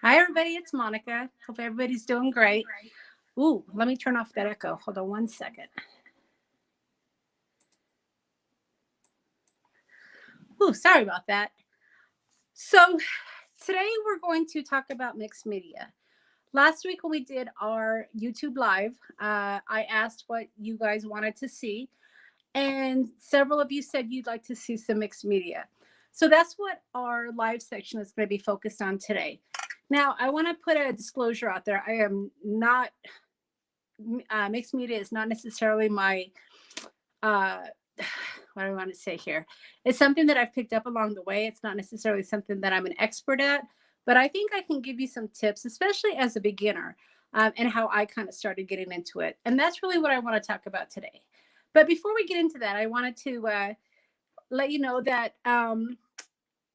Hi, everybody. It's Monica. Hope everybody's doing great. Ooh, let me turn off that echo. Hold on one second. Ooh, sorry about that. So, today we're going to talk about mixed media. Last week when we did our YouTube live, I asked what you guys wanted to see, and several of you said you'd like to see some mixed media. So that's what our live section is going to be focused on today. Now, I want to put a disclosure out there. I am not mixed media is not necessarily my what do I want to say here? It's something that I've picked up along the way. It's not necessarily something that I'm an expert at, but I think I can give you some tips, especially as a beginner, and how I kind of started getting into it. And that's really what I want to talk about today. But before we get into that, I wanted to let you know that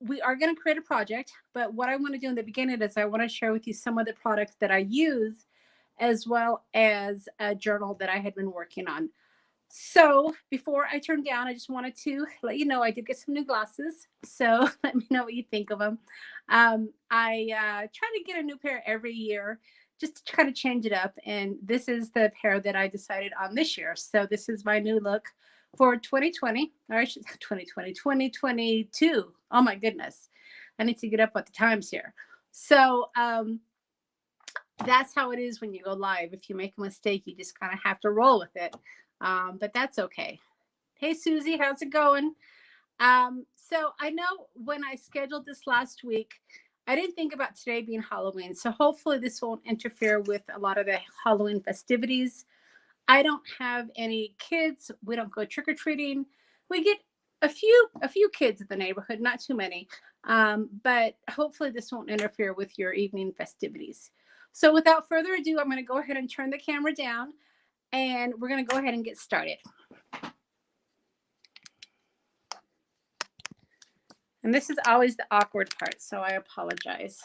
we are going to create a project. But what I want to do in the beginning is I want to share with you some of the products that I use, as well as a journal that I had been working on. So before I turn down, I just wanted to let you know I did get some new glasses. So let me know what you think of them. I try to get a new pair every year just to kind of change it up. And this is the pair that I decided on this year. So this is my new look for 2020, or I should 2020, 2022. Oh my goodness. I need to get up with the times here. So that's how it is when you go live. If you make a mistake, you just kind of have to roll with it. But that's okay. Hey, Susie, how's it going? So I know when I scheduled this last week, I didn't think about today being Halloween. So hopefully this won't interfere with a lot of the Halloween festivities. I don't have any kids. We don't go trick or treating. We get a few kids in the neighborhood, not too many. But hopefully this won't interfere with your evening festivities. So without further ado, I'm going to go ahead and turn the camera down, and we're going to go ahead and get started. And this is always the awkward part, so I apologize.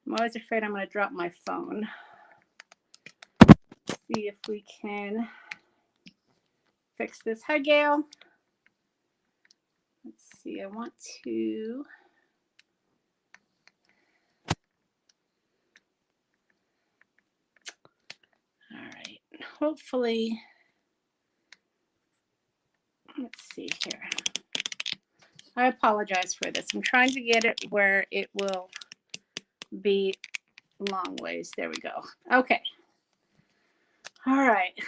I'm always afraid I'm going to drop my phone. Let's see if we can fix this. Hi, Gail. Let's see. I want to... All right. Hopefully... Let's see here. I apologize for this. I'm trying to get it where it will be long ways. There we go. Okay. All right.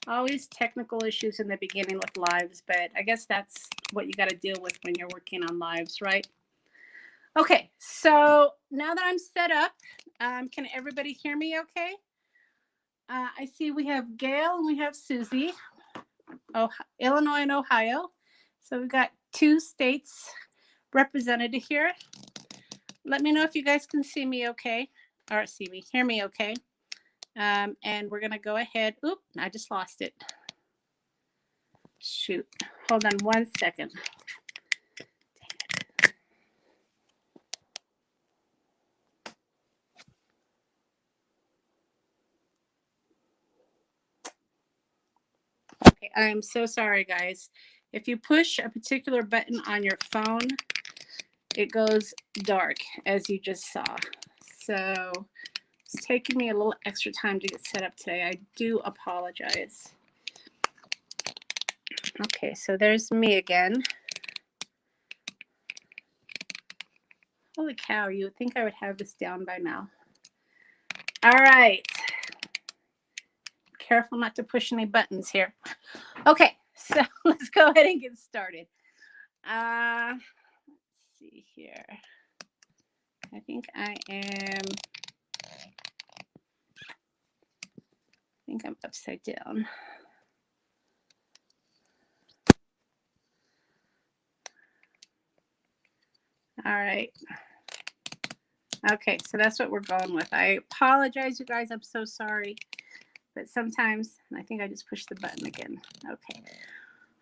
Always technical issues in the beginning with lives, but I guess that's what you got to deal with when you're working on lives, right? Okay. So now that I'm set up, can everybody hear me okay? I see we have Gail and we have Susie. Illinois and Ohio. So we've got 2 states represented here. Let me know if you guys can see me okay, or hear me okay. And we're going to go ahead. Oop, I just lost it. Shoot. Hold on one second. Okay, I'm so sorry, guys. If you push a particular button on your phone, it goes dark, as you just saw. So it's taking me a little extra time to get set up today. I do apologize. Okay, so there's me again. Holy cow, you would think I would have this down by now. All right. Careful not to push any buttons here. Okay, so let's go ahead and get started. Let's see here. I think I'm upside down. All right. Okay, so that's what we're going with. I apologize, you guys. I'm so sorry. But sometimes, I think I just pushed the button again. Okay.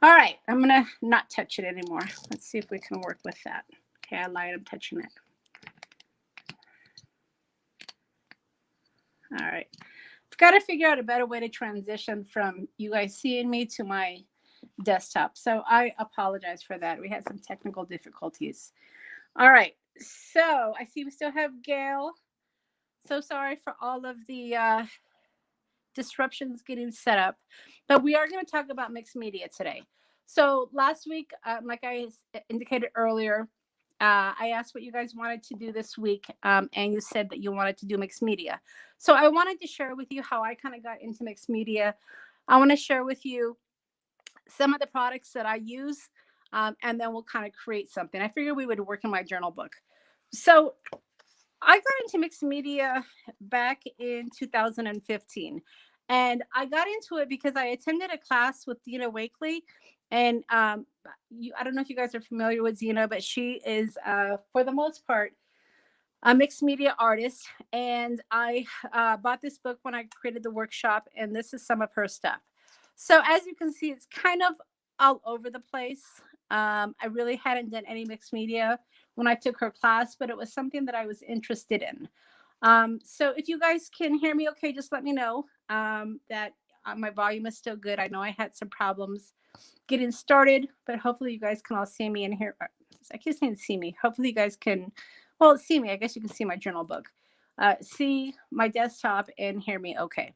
All right, I'm going to not touch it anymore. Let's see if we can work with that. Okay, I lied. I'm touching it. All right. I've got to figure out a better way to transition from you guys seeing me to my desktop. So I apologize for that. We had some technical difficulties. All right. So I see we still have Gail. So sorry for all of the disruptions getting set up, but we are going to talk about mixed media today. So last week, like I indicated earlier, I asked what you guys wanted to do this week, and you said that you wanted to do mixed media. So I wanted to share with you how I kind of got into mixed media. I want to share with you some of the products that I use, and then we'll kind of create something. I figured we would work in my journal book. So I got into mixed media back in 2015. And I got into it because I attended a class with Dina Wakely. And I don't know if you guys are familiar with Dina, but she is, for the most part, a mixed media artist. And I bought this book when I created the workshop, and this is some of her stuff. So as you can see, it's kind of all over the place. I really hadn't done any mixed media when I took her class, but it was something that I was interested in. So if you guys can hear me okay, just let me know that my volume is still good. I know I had some problems getting started, but hopefully you guys can all see me and hear. I keep saying see me. Hopefully you guys can, well, see me. I guess you can see my journal book, see my desktop, and hear me okay.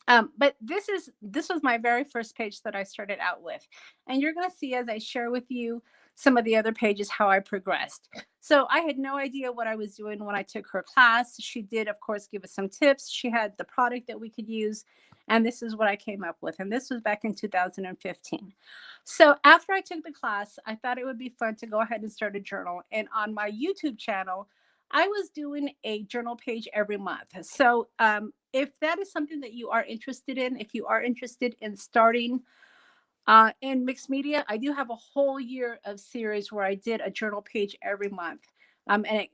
But this was my very first page that I started out with. And you're going to see as I share with you some of the other pages how I progressed. So I had no idea what I was doing when I took her class. She did, of course, give us some tips. She had the product that we could use. And this is what I came up with. And this was back in 2015. So after I took the class, I thought it would be fun to go ahead and start a journal. And on my YouTube channel, I was doing a journal page every month. So if that is something that you are interested in, if you are interested in starting in mixed media, I do have a whole year of series where I did a journal page every month. And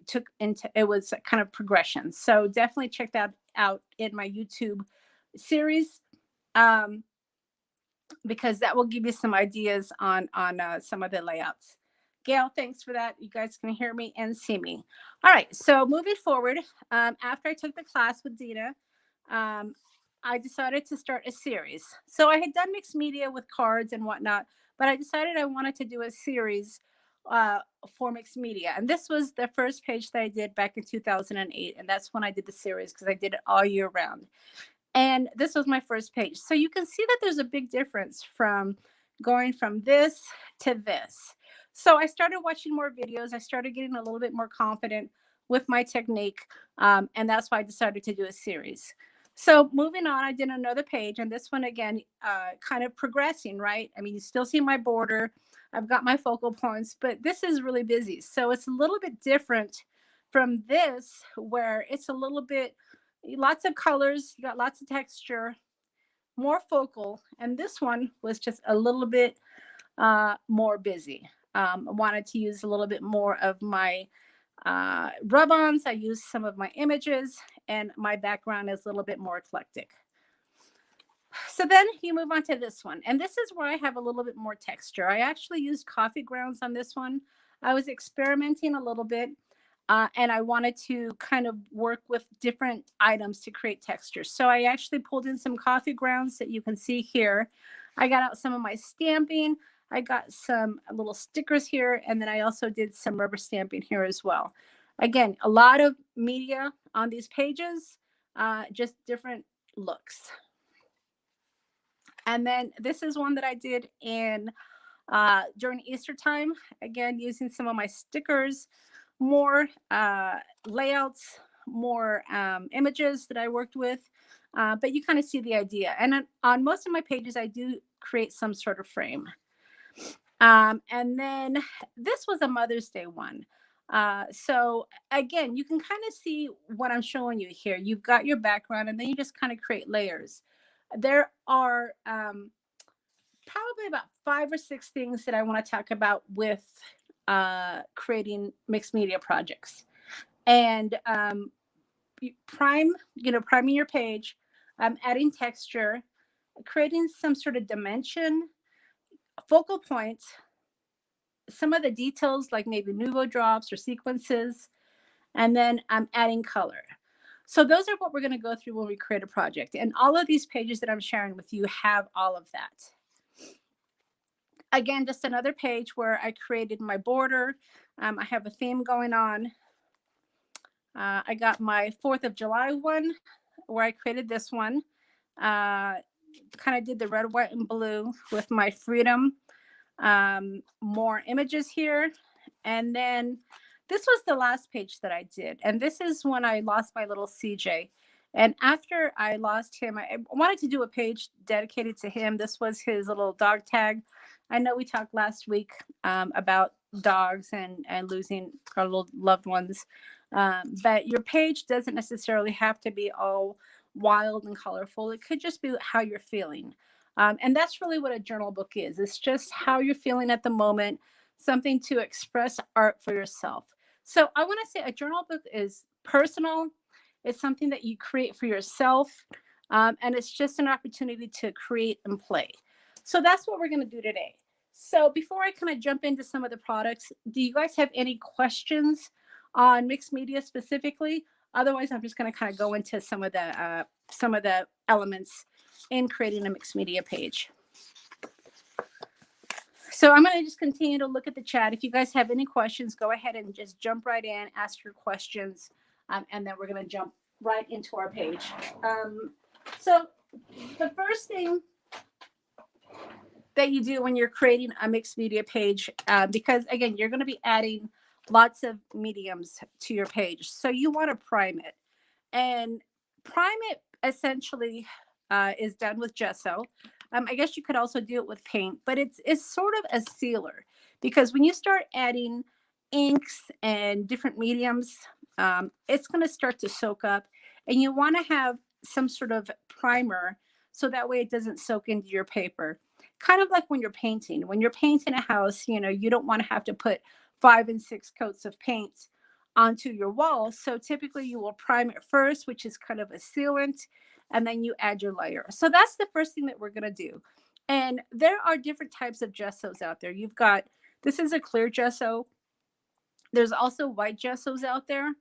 it was a kind of progression. So definitely check that out in my YouTube series, because that will give you some ideas on some of the layouts. Gail, thanks for that. You guys can hear me and see me. All right, so moving forward, after I took the class with Dina, I decided to start a series. So I had done mixed media with cards and whatnot, but I decided I wanted to do a series for mixed media. And this was the first page that I did back in 2008. And that's when I did the series because I did it all year round. And this was my first page. So you can see that there's a big difference from going from this to this. So I started watching more videos. I started getting a little bit more confident with my technique. And that's why I decided to do a series. So moving on, I did another page. And this one, again, kind of progressing, right? I mean, you still see my border. I've got my focal points, but this is really busy. So it's a little bit different from this, where it's a little bit, lots of colors, you got lots of texture, more focal. And this one was just a little bit more busy. I wanted to use a little bit more of my rub-ons. I used some of my images, and my background is a little bit more eclectic. So then you move on to this one. And this is where I have a little bit more texture. I actually used coffee grounds on this one. I was experimenting a little bit. And I wanted to kind of work with different items to create texture. So I actually pulled in some coffee grounds that you can see here. I got out some of my stamping. I got some little stickers here. And then I also did some rubber stamping here as well. Again, a lot of media on these pages, just different looks. And then this is one that I did in during Easter time, again, using some of my stickers, more layouts, more images that I worked with. But you kind of see the idea. And on most of my pages, I do create some sort of frame. And then this was a Mother's Day one. So again, you can kind of see what I'm showing you here. You've got your background, and then you just kind of create layers. There are probably about 5 or 6 things that I want to talk about with creating mixed media projects. And priming your page, adding texture, creating some sort of dimension, focal points, some of the details like maybe nouveau drops or sequences, and then I'm adding color. So those are what we're going to go through when we create a project. And all of these pages that I'm sharing with you have all of that. Again, just another page where I created my border. I have a theme going on. I got my 4th of July one where I created this one. Kind of did the red, white, and blue with my freedom. More images here. And then this was the last page that I did. And this is when I lost my little CJ. And after I lost him, I wanted to do a page dedicated to him. This was his little dog tag. I know we talked last week about dogs and losing our little loved ones. But your page doesn't necessarily have to be all wild and colorful. It could just be how you're feeling. And that's really what a journal book is. It's just how you're feeling at the moment, something to express art for yourself. So I want to say a journal book is personal. It's something that you create for yourself. And it's just an opportunity to create and play. So that's what we're going to do today. So before I kind of jump into some of the products, do you guys have any questions on mixed media specifically? Otherwise, I'm just going to kind of go into some of the elements in creating a mixed media page. So I'm going to just continue to look at the chat. If you guys have any questions, go ahead and just jump right in, ask your questions, and then we're going to jump right into our page. So the first thing that you do when you're creating a mixed media page, because again, you're going to be adding lots of mediums to your page. So you want to prime it. And prime it essentially is done with gesso. I guess you could also do it with paint, but it's sort of a sealer, because when you start adding inks and different mediums, it's going to start to soak up, and you want to have some sort of primer so that way it doesn't soak into your paper. Kind of like when you're painting. When you're painting a house, you know, you don't want to have to put 5 and 6 coats of paint onto your wall. So typically you will prime it first, which is kind of a sealant, and then you add your layer. So that's the first thing that we're going to do. And there are different types of gessos out there. You've got, this is a clear gesso. There's also white gessos out there.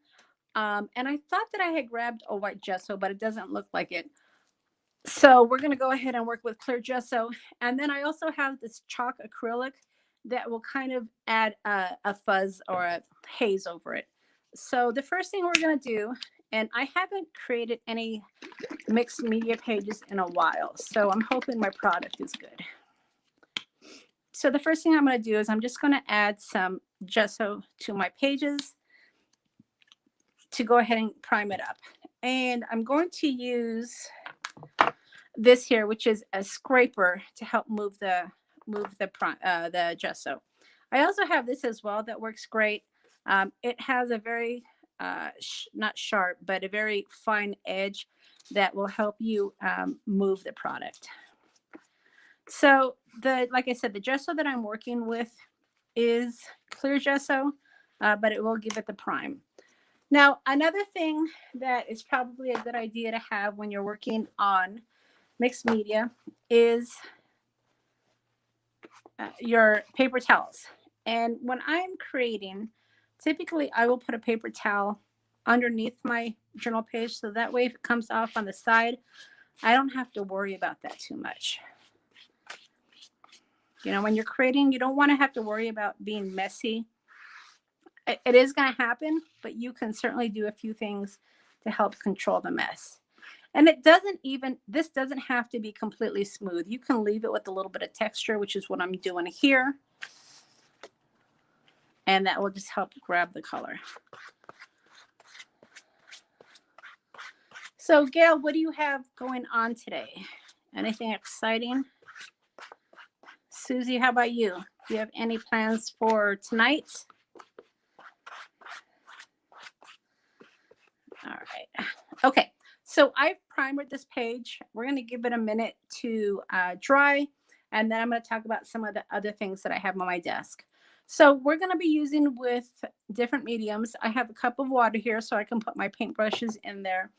And I thought that I had grabbed a white gesso, but it doesn't look like it. So we're going to go ahead and work with clear gesso. And then I also have this chalk acrylic that will kind of add a fuzz or a haze over it. So the first thing we're going to do, and I haven't created any mixed media pages in a while, so I'm hoping my product is good. So the first thing I'm going to do is I'm just going to add some gesso to my pages to go ahead and prime it up. And I'm going to use this here, which is a scraper to help move the gesso. I also have this as well that works great. It has a very not sharp, but a very fine edge that will help you move the product. So like I said, the gesso that I'm working with is clear gesso, but it will give it the prime. Now, another thing that is probably a good idea to have when you're working on mixed media is your paper towels. And when I'm creating, typically I will put a paper towel underneath my journal page, so that way if it comes off on the side, I don't have to worry about that too much. You know, when you're creating, you don't want to have to worry about being messy. It is going to happen, but you can certainly do a few things to help control the mess. And this doesn't have to be completely smooth. You can leave it with a little bit of texture, which is what I'm doing here. And that will just help grab the color. So Gail, what do you have going on today? Anything exciting? Susie, how about you? Do you have any plans for tonight? All right. Okay. So I've primered this page. We're going to give it a minute to dry, and then I'm going to talk about some of the other things that I have on my desk. So we're going to be using with different mediums. I have a cup of water here so I can put my paintbrushes in there.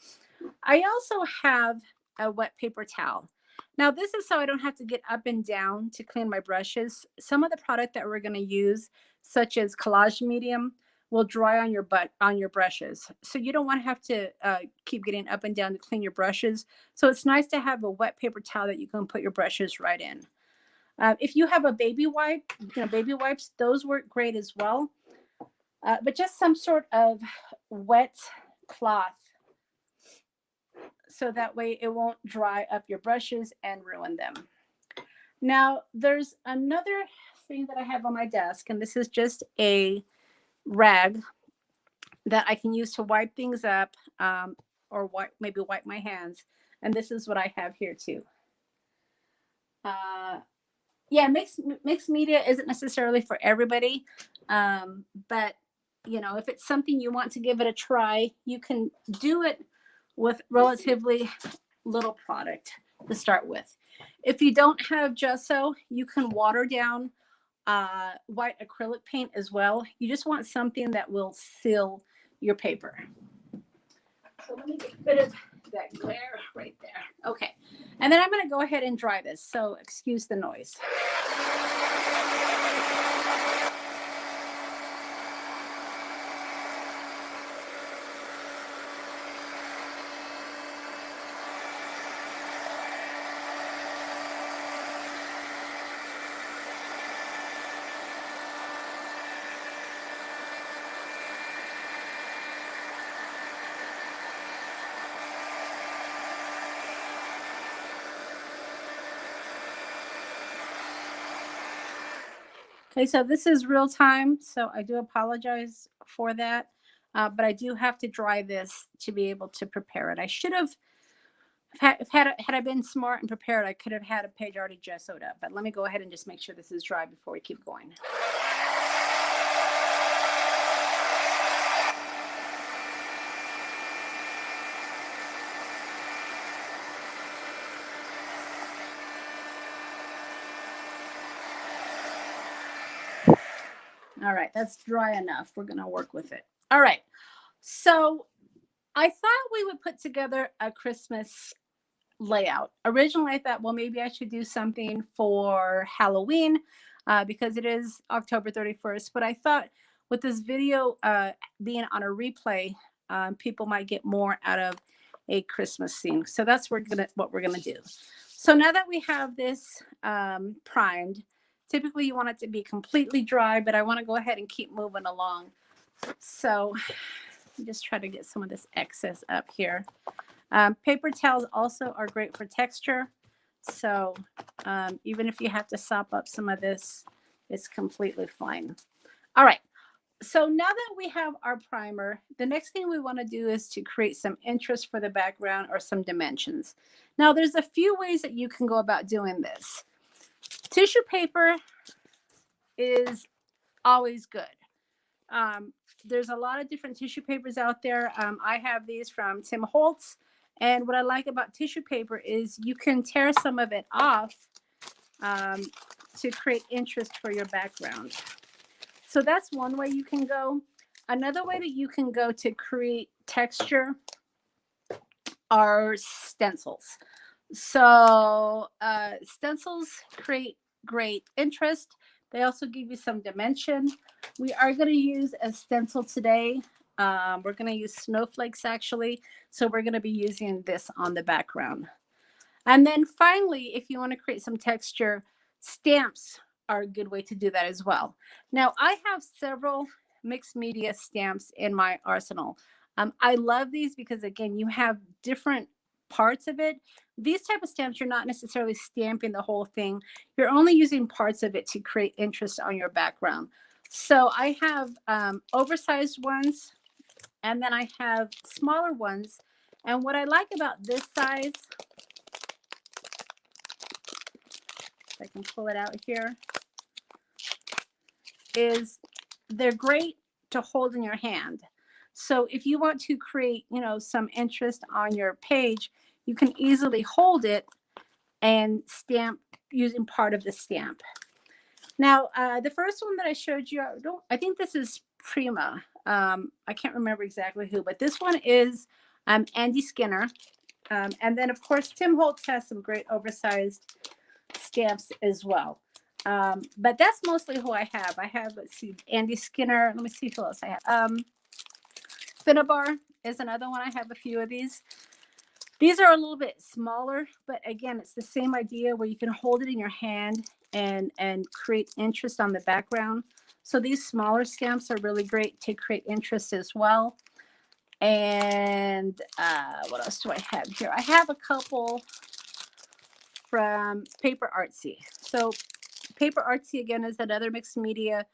I also have a wet paper towel. Now this is so I don't have to get up and down to clean my brushes. Some of the product that we're going to use, such as collage medium, will dry on your brushes. So you don't want to have to keep getting up and down to clean your brushes. So it's nice to have a wet paper towel that you can put your brushes right in. If you have a baby wipe, baby wipes, those work great as well. But just some sort of wet cloth, so that way it won't dry up your brushes and ruin them. Now, there's another thing that I have on my desk, and this is just a rag that I can use to wipe things up, or maybe wipe my hands. And this is what I have here too. Yeah, mixed media isn't necessarily for everybody, but if it's something you want to give it a try, you can do it with relatively little product to start with. If you don't have gesso, you can water down white acrylic paint as well. You just want something that will seal your paper. So let me get rid of that glare right there. Okay. And then I'm going to go ahead and dry this. So excuse the noise. Okay, so this is real time, so I do apologize for that, but I do have to dry this to be able to prepare it. I should have, had I been smart and prepared, I could have had a page already gessoed up, but let me go ahead and just make sure this is dry before we keep going. All right, that's dry enough. We're going to work with it. All right. So I thought we would put together a Christmas layout. Originally, I thought, well, maybe I should do something for Halloween because it is October 31st. But I thought with this video being on a replay, people might get more out of a Christmas scene. So that's what we're gonna do. So now that we have this primed, typically you want it to be completely dry, but I want to go ahead and keep moving along. So just try to get some of this excess up here. Paper towels also are great for texture. So even if you have to sop up some of this, it's completely fine. All right. So now that we have our primer, the next thing we want to do is to create some interest for the background or some dimensions. Now, there's a few ways that you can go about doing this. Tissue paper is always good. There's a lot of different tissue papers out there. I have these from Tim Holtz. And what I like about tissue paper is you can tear some of it off to create interest for your background. So that's one way you can go. Another way that you can go to create texture are stencils. So stencils create great interest. They also give you some dimension. We are going to use a stencil today. We're going to use Snowflakes, actually. So we're going to be using this on the background. And then finally, if you want to create some texture, stamps are a good way to do that as well. Now, I have several mixed media stamps in my arsenal. I love these because, again, you have different parts of it. These type of stamps, you're not necessarily stamping the whole thing. You're only using parts of it to create interest on your background. So I have oversized ones, and then I have smaller ones. And what I like about this size, if I can pull it out here, is they're great to hold in your hand. So if you want to create, some interest on your page, you can easily hold it and stamp using part of the stamp. Now, the first one that I showed you, I think this is Prima. I can't remember exactly who, but this one is Andy Skinner. And then, of course, Tim Holtz has some great oversized stamps as well. But that's mostly who I have. I have, let's see, Andy Skinner. Let me see who else I have. Finnabar is another one. I have a few of these. These are a little bit smaller, but again, it's the same idea where you can hold it in your hand and create interest on the background. So these smaller stamps are really great to create interest as well. And what else do I have here? I have a couple from Paper Artsy. So Paper Artsy, again, is another mixed media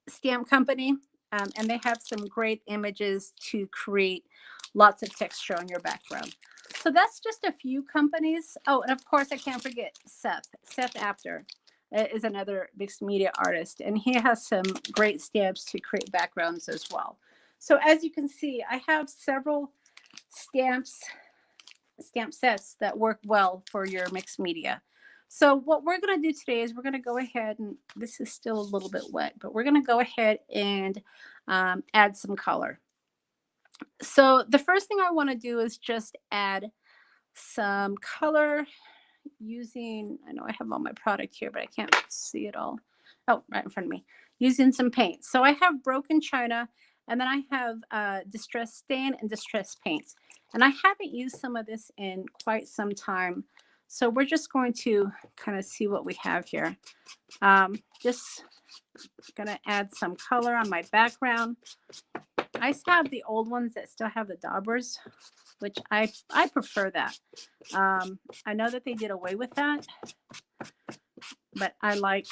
stamp company. And they have some great images to create lots of texture on your background. So that's just a few companies. Oh, and of course, I can't forget Seth. Seth Apter is another mixed media artist, and he has some great stamps to create backgrounds as well. So as you can see, I have several stamp sets that work well for your mixed media. So what we're going to do today is we're going to go ahead, and this is still a little bit wet, but we're going to go ahead and add some color. So the first thing I want to do is just add some color using, I know I have all my product here, but I can't see it all. Oh, right in front of me. Using some paint. So I have Broken China, and then I have Distress Stain and Distress Paint. And I haven't used some of this in quite some time. So we're just going to kind of see what we have here. Just going to add some color on my background. I still have the old ones that still have the daubers, which I prefer that. I know that they did away with that, but I like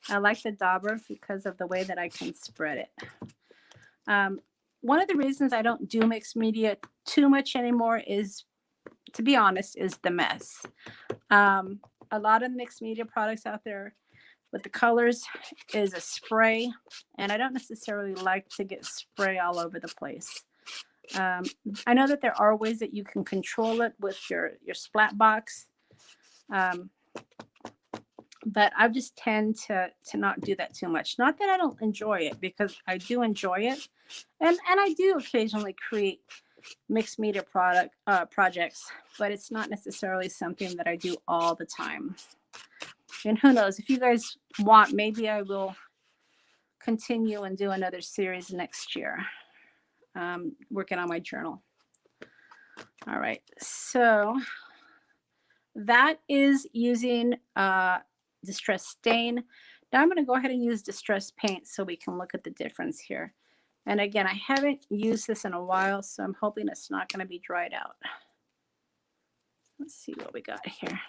the dauber because of the way that I can spread it. One of the reasons I don't do mixed media too much anymore is, to be honest, is the mess. A lot of mixed media products out there with the colors is a spray, and I don't necessarily like to get spray all over the place. I know that there are ways that you can control it with your splat box, but I just tend to not do that too much. Not that I don't enjoy it, because I do enjoy it, and I do occasionally create mixed media projects, but it's not necessarily something that I do all the time. And who knows, if you guys want, maybe I will continue and do another series next year, working on my journal. All right, so that is using Distress Stain. Now I'm going to go ahead and use Distress Paint so we can look at the difference here. And again, I haven't used this in a while, so I'm hoping it's not going to be dried out. Let's see what we got here.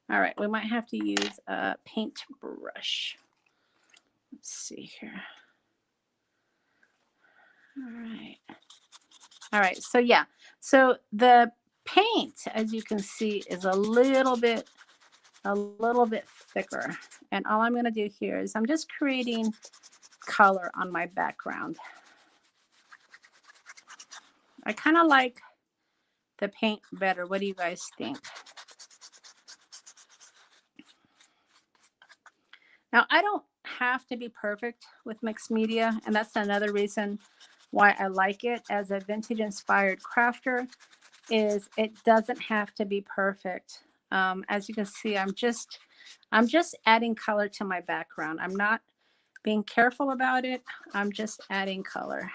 All right, we might have to use a paintbrush. Let's see here. All right, so yeah. So the paint, as you can see, is a little bit thicker. And all I'm going to do here is I'm just creating color on my background. I kind of like the paint better. What do you guys think? Now, I don't have to be perfect with mixed media, and that's another reason why I like it as a vintage inspired crafter, is it doesn't have to be perfect. As you can see, I'm just adding color to my background. I'm not being careful about it. I'm just adding color.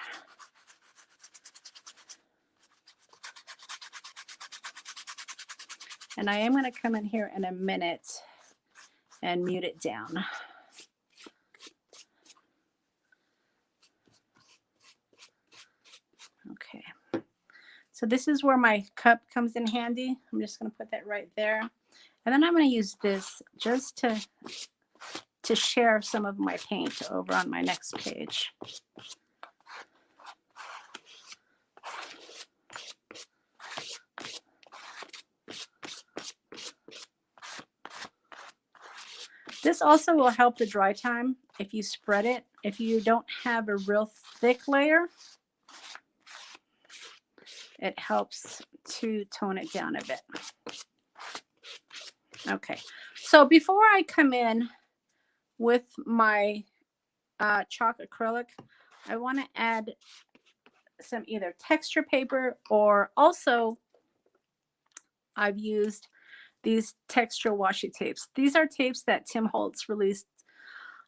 And I am going to come in here in a minute and mute it down. Okay. So this is where my cup comes in handy. I'm just going to put that right there. And then I'm going to use this just to share some of my paint over on my next page. This also will help the dry time if you spread it. If you don't have a real thick layer, it helps to tone it down a bit. Okay, so before I come in with my chalk acrylic, I want to add some either texture paper, or also I've used these texture washi tapes. These are tapes that Tim Holtz released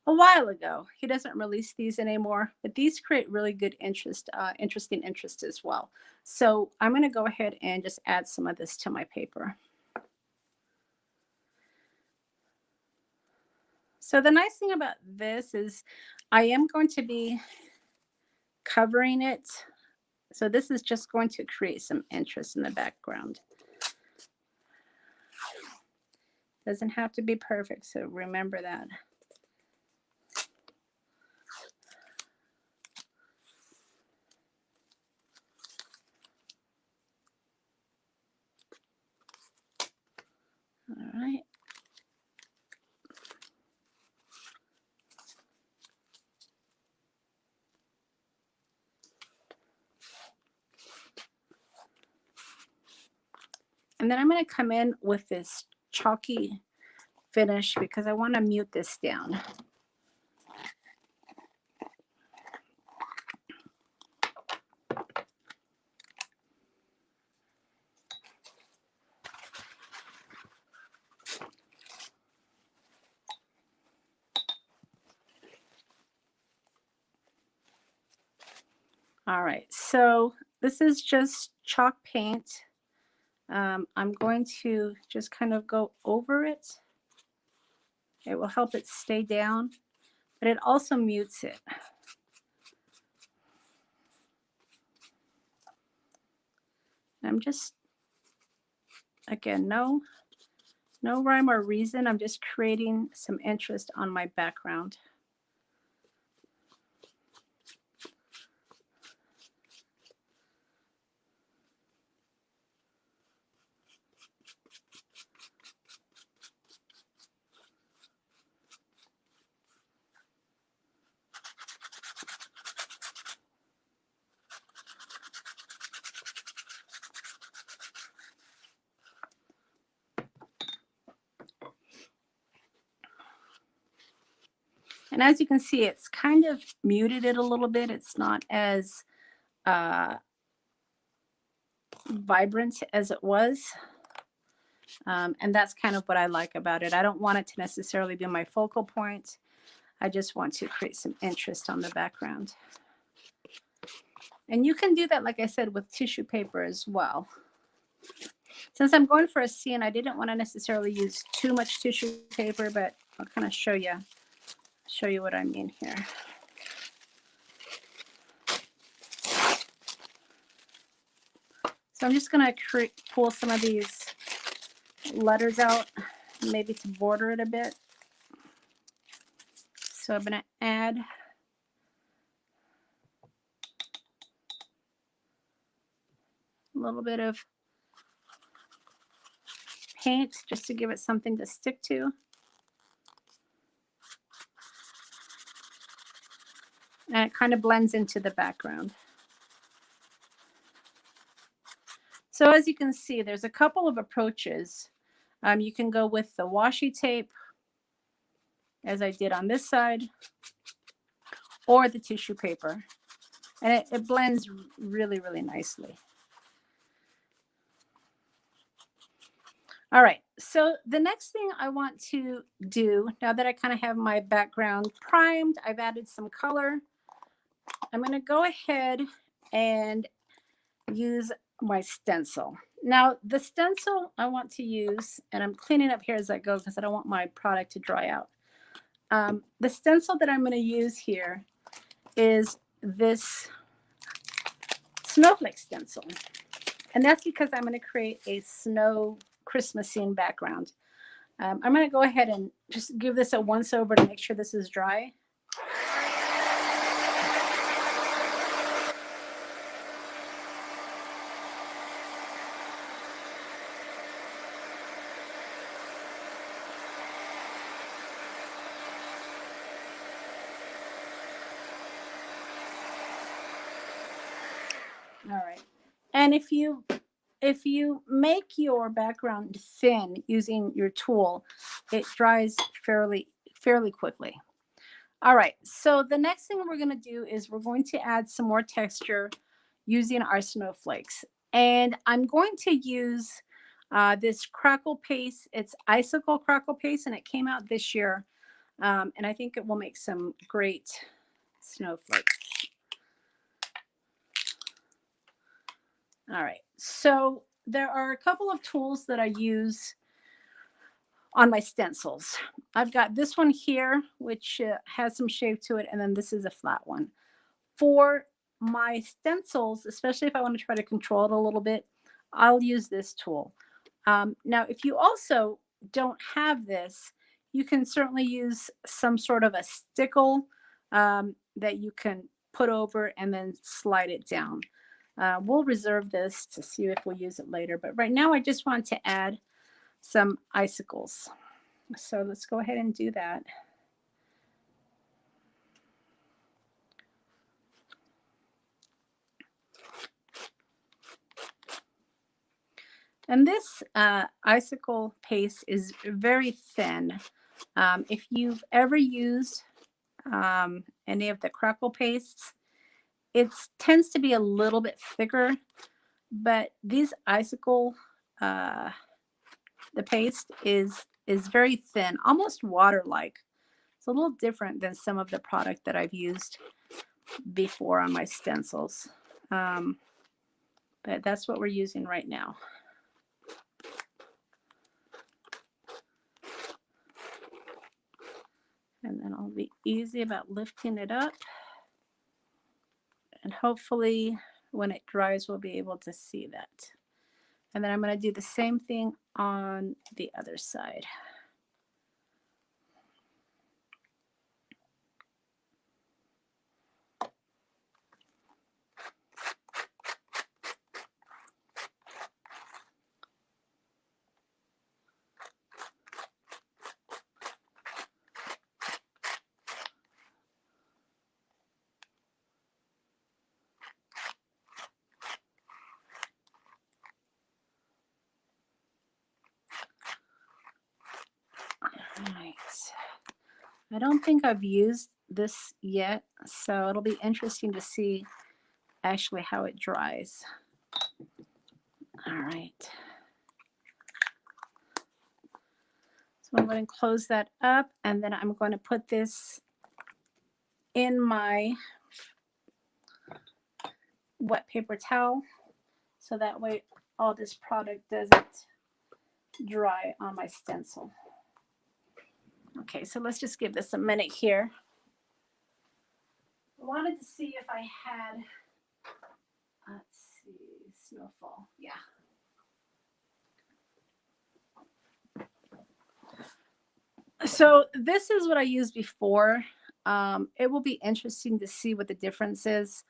a while ago. He doesn't release these anymore, but these create really good interesting interest as well. So I'm going to go ahead and just add some of this to my paper. So the nice thing about this is I am going to be covering it. So this is just going to create some interest in the background. Doesn't have to be perfect, so remember that. All right. And then I'm going to come in with this chalky finish because I want to mute this down. All right, so this is just chalk paint. I'm going to just kind of go over it. It will help it stay down, but it also mutes it. I'm just, again, no rhyme or reason. I'm just creating some interest on my background. And as you can see, it's kind of muted it a little bit. It's not as vibrant as it was. And that's kind of what I like about it. I don't want it to necessarily be my focal point. I just want to create some interest on the background. And you can do that, like I said, with tissue paper as well. Since I'm going for a scene, I didn't want to necessarily use too much tissue paper, but I'll kind of show you what I mean here. So I'm just going to pull some of these letters out, maybe to border it a bit. So I'm going to add a little bit of paint just to give it something to stick to. And it kind of blends into the background. So as you can see, there's a couple of approaches. You can go with the washi tape, as I did on this side, or the tissue paper. And it blends really, really nicely. All right, so the next thing I want to do, now that I kind of have my background primed, I've added some color. I'm going to go ahead and use my stencil. Now, the stencil I want to use, and I'm cleaning up here as I go because I don't want my product to dry out. The stencil that I'm going to use here is this snowflake stencil. And that's because I'm going to create a snow Christmas scene background. I'm going to go ahead and just give this a once over to make sure this is dry. All right. And if you make your background thin using your tool, it dries fairly quickly. All right, so the next thing we're going to do is we're going to add some more texture using our snowflakes. And I'm going to use this crackle paste. It's Icicle crackle paste, and it came out this year. And I think it will make some great snowflakes. All right, so there are a couple of tools that I use on my stencils. I've got this one here, which has some shape to it, and then this is a flat one. For my stencils, especially if I want to try to control it a little bit, I'll use this tool. Now, if you also don't have this, you can certainly use some sort of a stickle that you can put over and then slide it down. We'll reserve this to see if we'll use it later, but right now I just want to add some icicles. So let's go ahead and do that. And this icicle paste is very thin. If you've ever used any of the crackle pastes, it tends to be a little bit thicker, but these icicle, the paste is very thin, almost water-like. It's a little different than some of the product that I've used before on my stencils. But that's what we're using right now. And then I'll be easy about lifting it up. And hopefully when it dries, we'll be able to see that. And then I'm going to do the same thing on the other side. Right. I don't think I've used this yet, so it'll be interesting to see actually how it dries. All right. So I'm going to close that up, and then I'm going to put this in my wet paper towel, so that way all this product doesn't dry on my stencil. Okay, so let's just give this a minute here. I wanted to see if I had, let's see, snowfall. Yeah. So this is what I used before. It will be interesting to see what the difference is.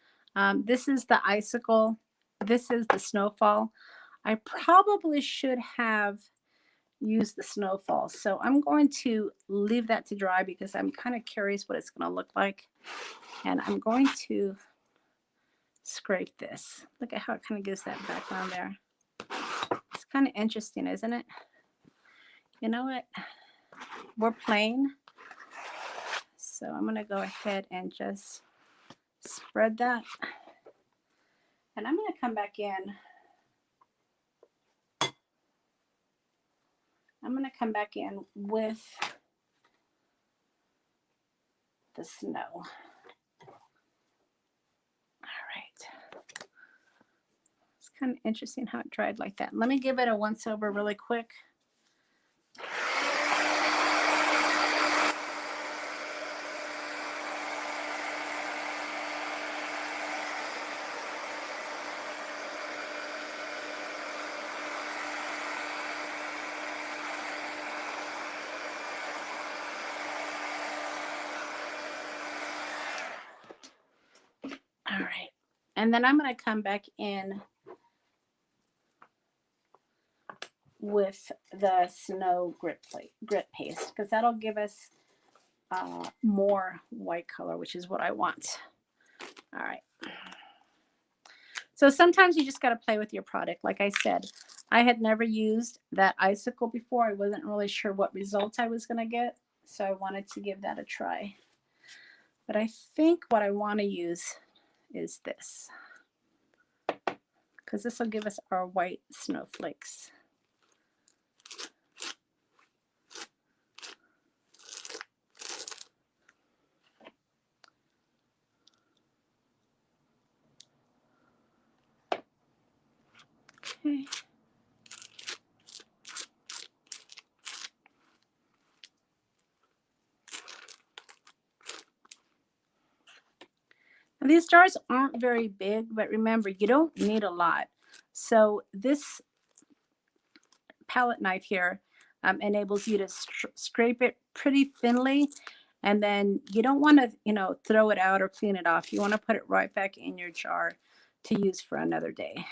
This is the icicle. This is the snowfall. I probably should have used the snowfall. So I'm going to leave that to dry because I'm kind of curious what it's going to look like. And I'm going to scrape this. Look at how it kind of gives that background there. It's kind of interesting, isn't it? You know what? We're plain. So I'm going to go ahead and just spread that. And I'm going to come back in. I'm going to come back in with the snow. All right. It's kind of interesting how it dried like that. Let me give it a once over really quick. All right, and then I'm going to come back in with the snow grit paste because that'll give us more white color, which is what I want. All right. So sometimes you just got to play with your product. Like I said, I had never used that icicle before. I wasn't really sure what results I was going to get, so I wanted to give that a try. But I think what I want to use is this, because this will give us our white snowflakes. And these jars aren't very big, but remember, you don't need a lot. So this palette knife here enables you to scrape it pretty thinly. And then you don't want to, you know, throw it out or clean it off. You want to put it right back in your jar to use for another day.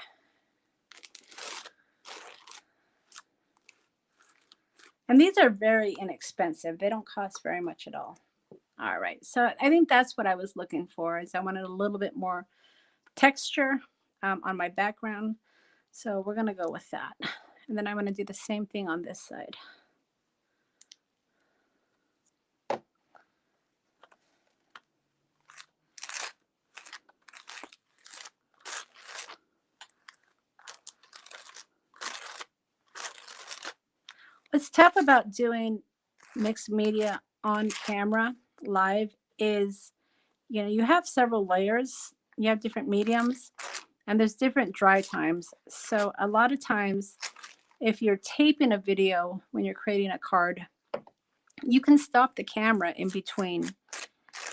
And these are very inexpensive. They don't cost very much at all. All right, so I think that's what I was looking for, is I wanted a little bit more texture on my background. So we're gonna go with that. And then I'm gonna do the same thing on this side. What's tough about doing mixed media on camera live is, you know, you have several layers, you have different mediums, and there's different dry times. So a lot of times, if you're taping a video when you're creating a card, you can stop the camera in between,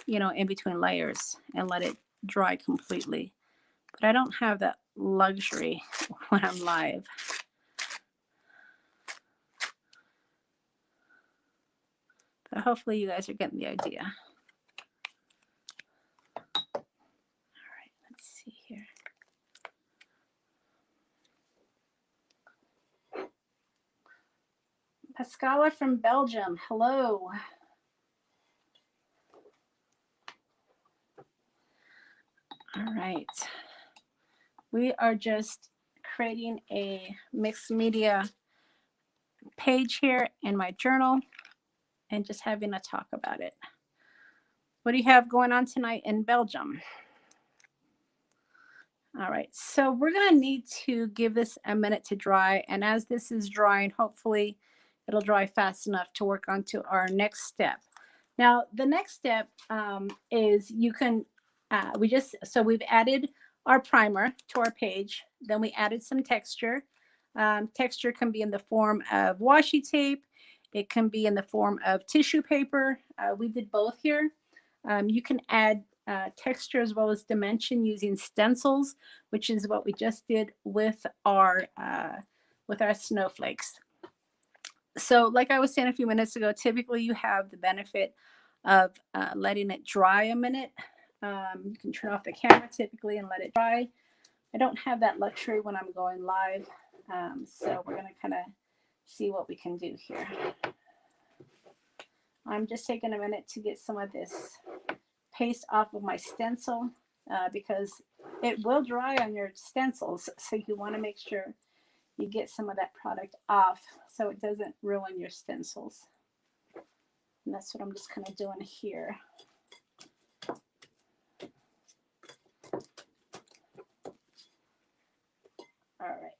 you know, in between layers and let it dry completely. But I don't have that luxury when I'm live. But hopefully you guys are getting the idea. All right, let's see here. Pascala from Belgium, hello. All right. We are just creating a mixed media page here in my journal and just having a talk about it. What do you have going on tonight in Belgium? All right, so we're going to need to give this a minute to dry. And as this is drying, hopefully it'll dry fast enough to work on to our next step. Now, the next step is you can, we've added our primer to our page. Then we added some texture. Texture can be in the form of washi tape. It can be in the form of tissue paper. We did both here. You can add texture as well as dimension using stencils, which is what we just did with our snowflakes. So like I was saying a few minutes ago, typically you have the benefit of letting it dry a minute. You can turn off the camera typically and let it dry. I don't have that luxury when I'm going live. So we're going to kind of see what we can do here. I'm just taking a minute to get some of this paste off of my stencil because it will dry on your stencils. So you want to make sure you get some of that product off so it doesn't ruin your stencils. And that's what I'm just kind of doing here. All right.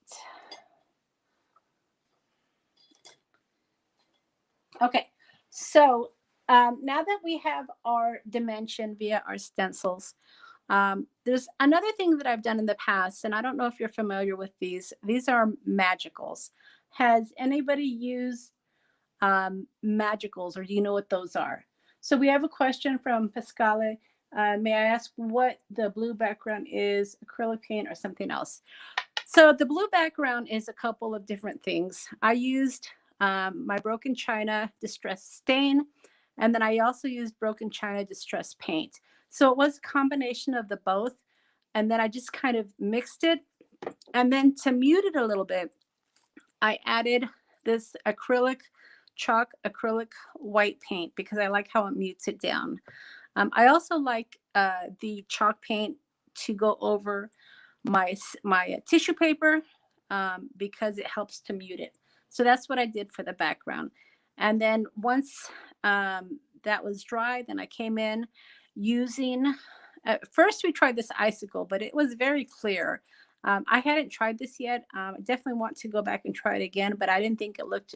Okay, so now that we have our dimension via our stencils, there's another thing that I've done in the past, and I don't know if you're familiar with these. These are Magicals. Has anybody used Magicals, or do you know what those are? So we have a question from Pascale. May I ask what the blue background is, acrylic paint or something else? So the blue background is a couple of different things. I used my Broken China Distress Stain, and then I also used Broken China Distress Paint. So it was a combination of the both, and then I just kind of mixed it. And then to mute it a little bit, I added this acrylic white paint because I like how it mutes it down. I also like the chalk paint to go over my tissue paper because it helps to mute it. So that's what I did for the background. And then once that was dry, then I came in using, first we tried this icicle, but it was very clear. I hadn't tried this yet. I definitely want to go back and try it again, but I didn't think it looked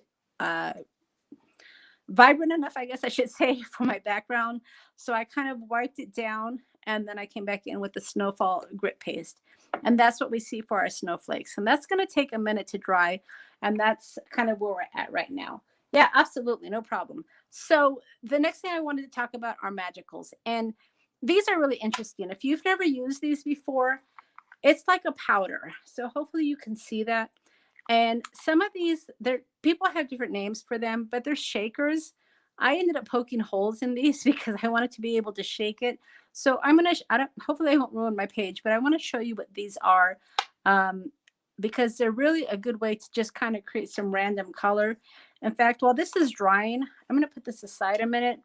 vibrant enough, I guess I should say, for my background. So I kind of wiped it down, and then I came back in with the Snowfall grit paste. And that's what we see for our snowflakes. And that's going to take a minute to dry. And that's kind of where we're at right now. Yeah, absolutely. No problem. So the next thing I wanted to talk about are Magicals. And these are really interesting. If you've never used these before, it's like a powder. So hopefully you can see that. And some of these, people have different names for them, but they're shakers. I ended up poking holes in these because I wanted to be able to shake it. So I'm gonna, hopefully I won't ruin my page, but I want to show you what these are, because they're really a good way to just kind of create some random color. In fact, while this is drying, I'm gonna put this aside a minute,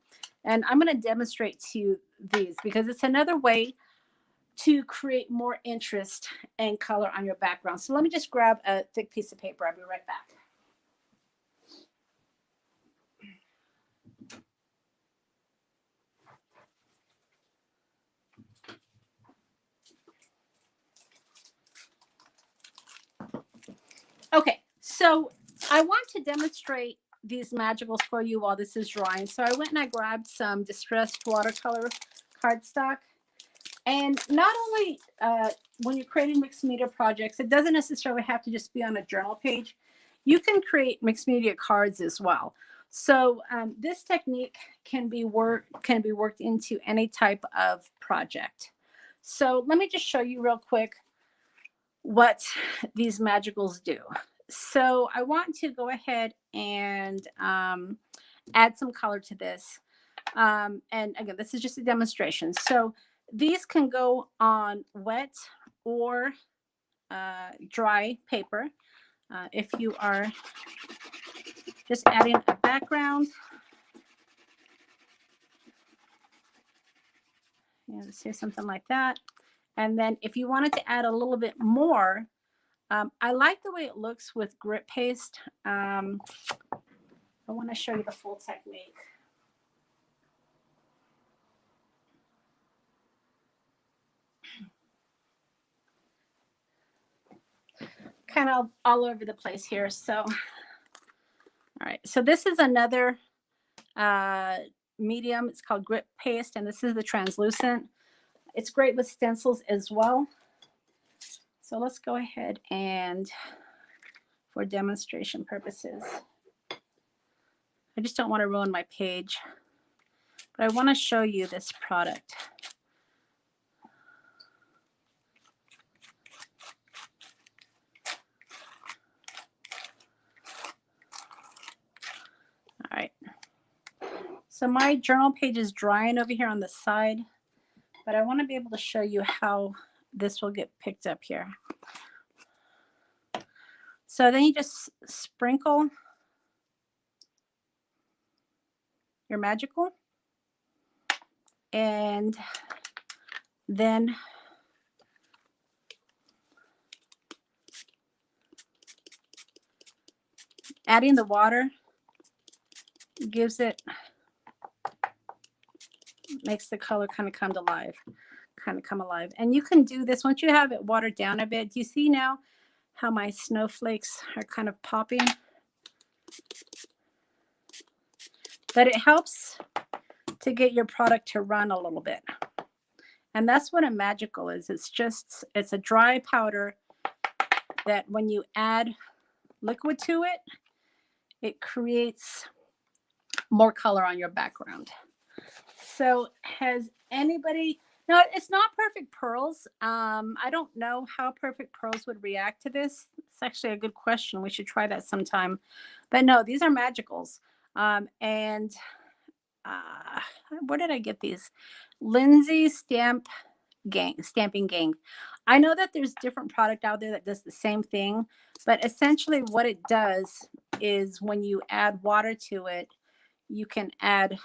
and I'm gonna demonstrate to you these because it's another way to create more interest and color on your background. So let me just grab a thick piece of paper. I'll be right back. Okay, so I want to demonstrate these magicals for you while this is drying. So I went and I grabbed some distressed watercolor cardstock. And not only when you're creating mixed media projects, it doesn't necessarily have to just be on a journal page. You can create mixed media cards as well. So this technique can be worked into any type of project. So let me just show you real quick what these magicals do. So I want to go ahead and add some color to this. And again, this is just a demonstration. So these can go on wet or dry paper. If you are just adding a background, let's say something like that. And then if you wanted to add a little bit more, I like the way it looks with grit paste. I want to show you the full technique. Kind of all over the place here. So, all right. So this is another medium. It's called grit paste, and this is the translucent. It's great with stencils as well. So let's go ahead and, for demonstration purposes, I just don't want to ruin my page, but I want to show you this product. All right. So my journal page is drying over here on the side, but I want to be able to show you how this will get picked up here. So then you just sprinkle your magical, and then adding the water gives it, makes the color kind of come alive. And you can do this once you have it watered down a bit. Do you see now how my snowflakes are kind of popping? But it helps to get your product to run a little bit. And that's what a magical is. It's a dry powder that when you add liquid to it, it creates more color on your background. So has anybody, no, it's not perfect pearls. I don't know how perfect pearls would react to this. It's actually a good question. We should try that sometime. But no, these are magicals. And where did I get these? Lindsay Stamping Gang. I know that there's different product out there that does the same thing, but essentially what it does is when you add water to it, you can add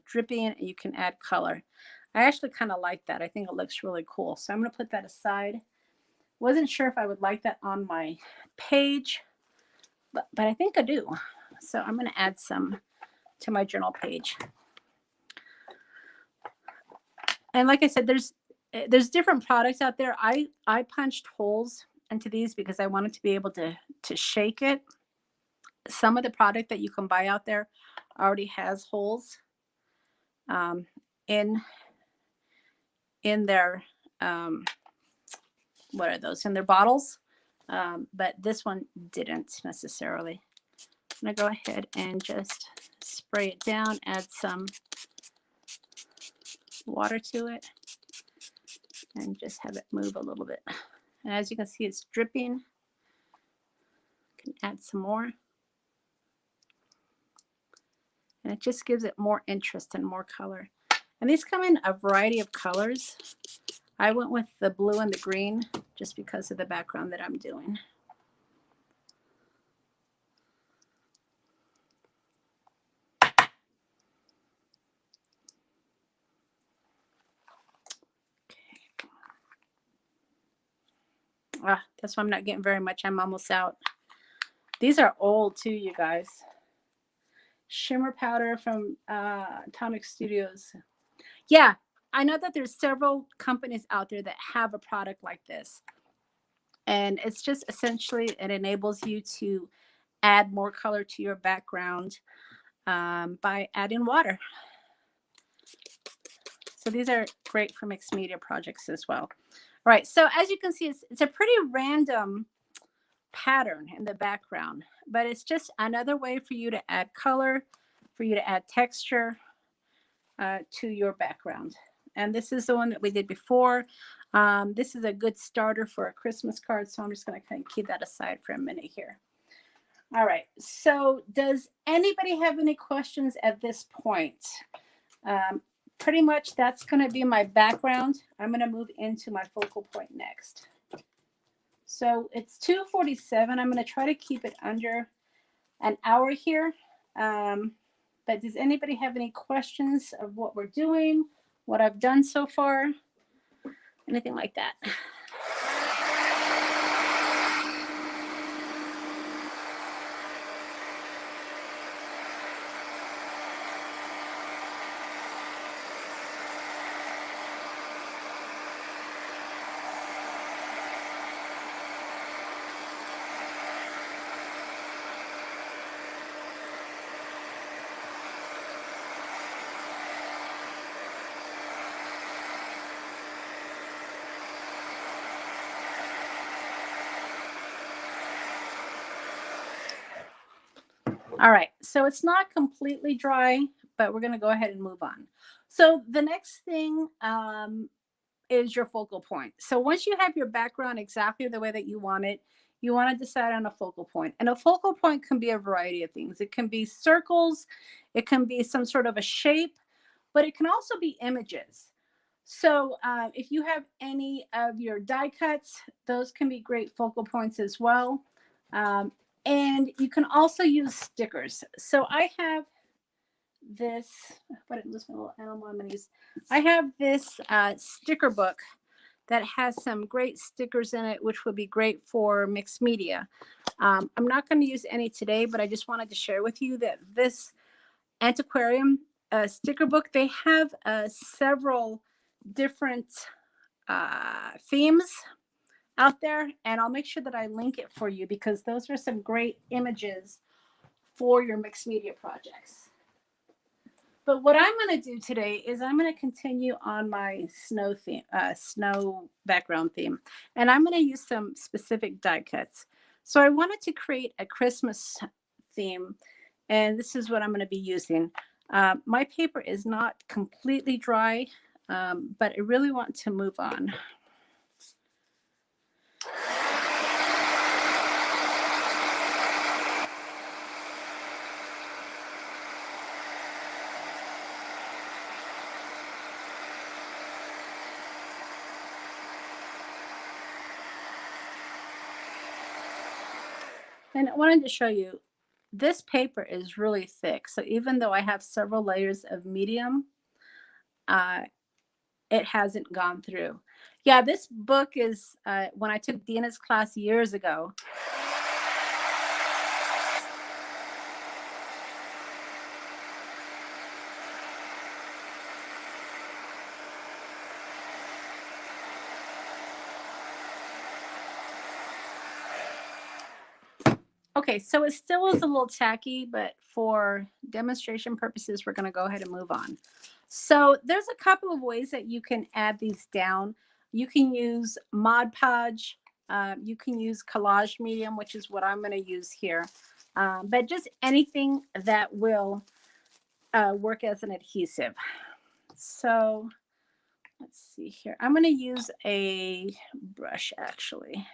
dripping and you can add color. I actually kind of like that. I think it looks really cool. So I'm going to put that aside. Wasn't sure if I would like that on my page, but I think I do. So I'm going to add some to my journal page. And like I said, there's different products out there. I punched holes into these because I wanted to be able to shake it. Some of the product that you can buy out there already has holes in their what are those, in their bottles, but this one didn't necessarily. I'm gonna go ahead and just spray it down, add some water to it and just have it move a little bit. And as you can see, it's dripping. Can add some more. And it just gives it more interest and more color. And these come in a variety of colors. I went with the blue and the green just because of the background that I'm doing. That's why I'm not getting very much. I'm almost out. These are old too, you guys. Shimmer powder from Atomic Studios. Yeah, I know that there's several companies out there that have a product like this. And it's just essentially, it enables you to add more color to your background by adding water. So these are great for mixed media projects as well. All right, so as you can see, it's a pretty random pattern in the background, but it's just another way for you to add color, for you to add texture to your background. And this is the one that we did before. This is a good starter for a Christmas card, so I'm just going to kind of keep that aside for a minute here. All right, so does anybody have any questions at this point? Pretty much that's going to be my background. I'm going to move into my focal point next. So it's 2:47. I'm going to try to keep it under an hour here. But does anybody have any questions of what we're doing, what I've done so far, anything like that? All right, so it's not completely dry, but we're going to go ahead and move on. So the next thing is your focal point. So once you have your background exactly the way that you want it, you want to decide on a focal point. And a focal point can be a variety of things. It can be circles, it can be some sort of a shape, but it can also be images. So if you have any of your die cuts, those can be great focal points as well. And you can also use stickers. So I have this, what is my little animal I'm going to use? I have this sticker book that has some great stickers in it, which would be great for mixed media. I'm not going to use any today, but I just wanted to share with you that this antiquarium sticker book, they have several different themes out there, and I'll make sure that I link it for you because those are some great images for your mixed media projects. But what I'm going to do today is I'm going to continue on my snow theme, snow background theme, and I'm going to use some specific die cuts. So I wanted to create a Christmas theme, and this is what I'm going to be using. My paper is not completely dry, but I really want to move on. And I wanted to show you, this paper is really thick. So even though I have several layers of medium, it hasn't gone through. Yeah, this book is, when I took Dina's class years ago. Okay, so it still is a little tacky, but for demonstration purposes, we're going to go ahead and move on. So there's a couple of ways that you can add these down. You can use Mod Podge. You can use collage medium, which is what I'm going to use here. But just anything that will work as an adhesive. So let's see here. I'm going to use a brush actually.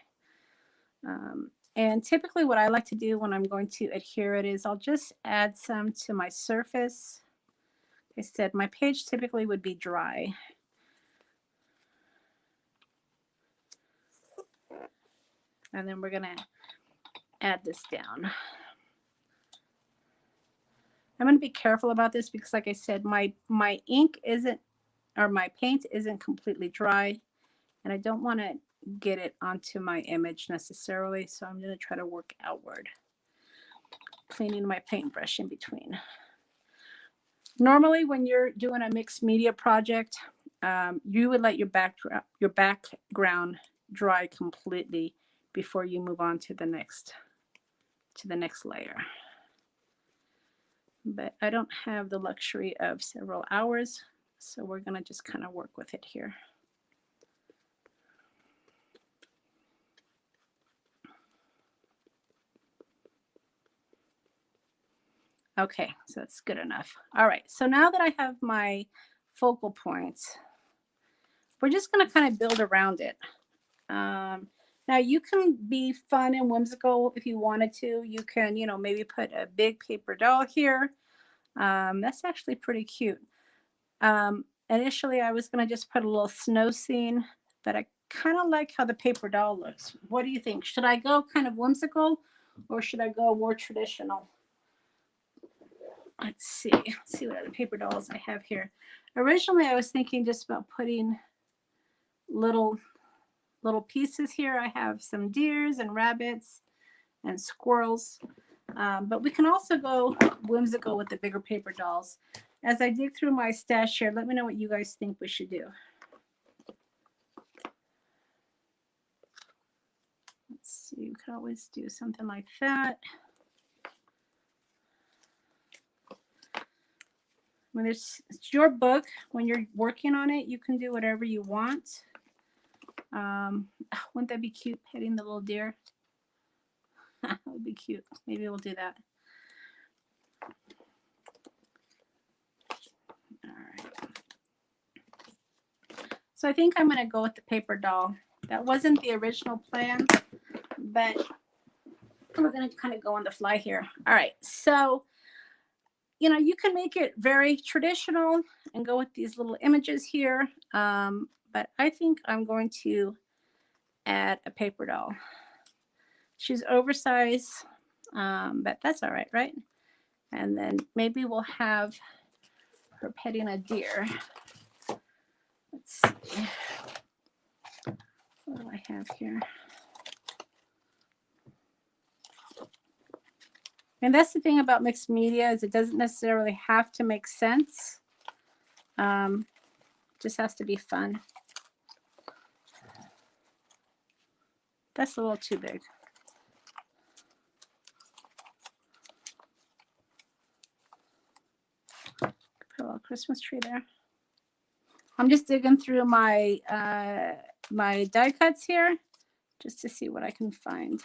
And typically what I like to do when I'm going to adhere it is I'll just add some to my surface. Like I said, my page typically would be dry. And then we're going to add this down. I'm going to be careful about this because, like I said, my ink isn't, or my paint isn't completely dry, and I don't want to get it onto my image necessarily, so I'm going to try to work outward, cleaning my paintbrush in between. Normally, when you're doing a mixed media project, you would let your background dry completely before you move on to the next layer. But I don't have the luxury of several hours, so we're going to just kind of work with it here. Okay, so that's good enough. All right, so now that I have my focal points, we're just going to kind of build around it. Now you can be fun and whimsical if you wanted to. You can, you know, maybe put a big paper doll here. That's actually pretty cute. Initially, I was going to just put a little snow scene, but I kind of like how the paper doll looks. What do you think? Should I go kind of whimsical or should I go more traditional? Let's see what other paper dolls I have here. Originally, I was thinking just about putting little pieces here. I have some deers and rabbits and squirrels, but we can also go whimsical with the bigger paper dolls. As I dig through my stash here, let me know what you guys think we should do. Let's see, you could always do something like that. When it's your book, when you're working on it, you can do whatever you want. Wouldn't that be cute, petting the little deer? That would be cute. Maybe we'll do that. All right. So I think I'm going to go with the paper doll. That wasn't the original plan, but we're going to kind of go on the fly here. All right. So, you know, you can make it very traditional and go with these little images here. But I think I'm going to add a paper doll. She's oversized, but that's all right, right? And then maybe we'll have her petting a deer. Let's see. What do I have here? And that's the thing about mixed media is it doesn't necessarily have to make sense. Just has to be fun. That's a little too big. Put a little Christmas tree there. I'm just digging through my my die cuts here just to see what I can find.